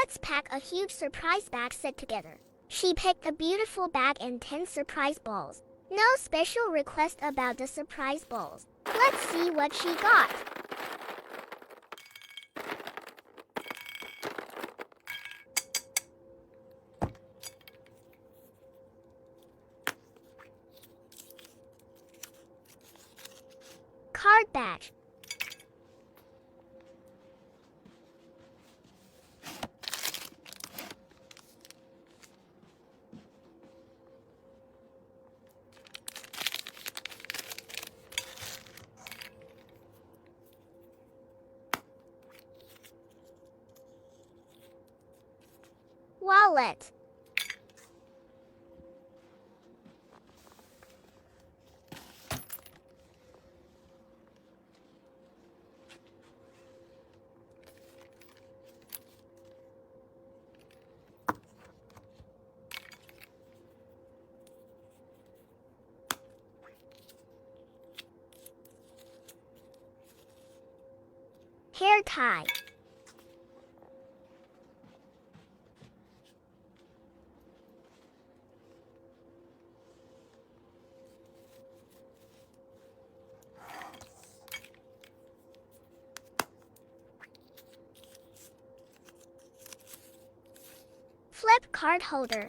Let's pack a huge surprise bag set together. She picked a beautiful bag and 10 surprise balls. No special request about the surprise balls. Let's see what she got. Card badge. Wallet. Hair tie. Flip card holder.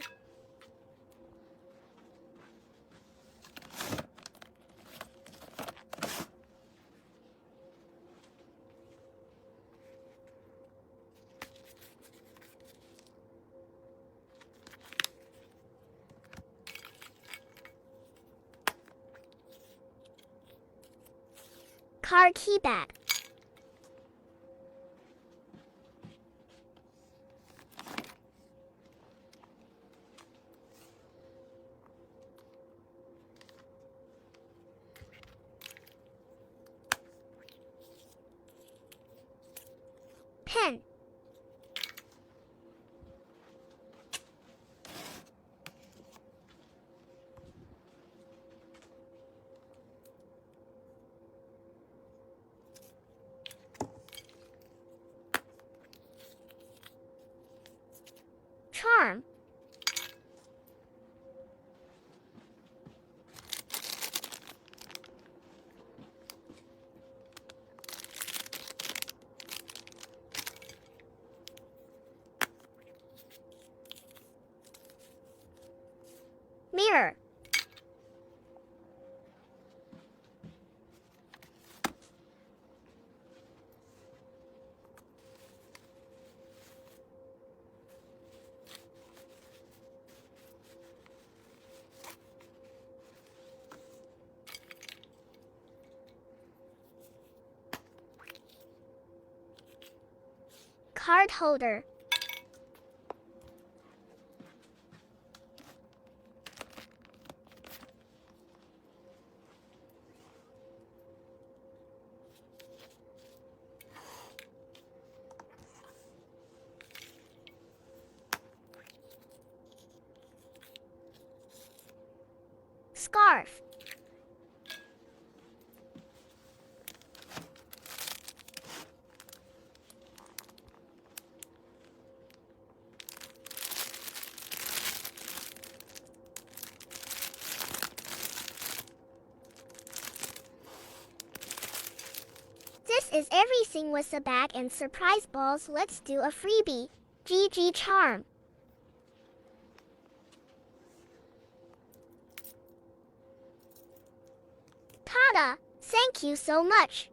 Car key bag. Pen. Charm. Mirror. Card holder. Scarf. This is everything with the bag and surprise balls. Let's do a freebie. GG charm. Tada! Thank you so much.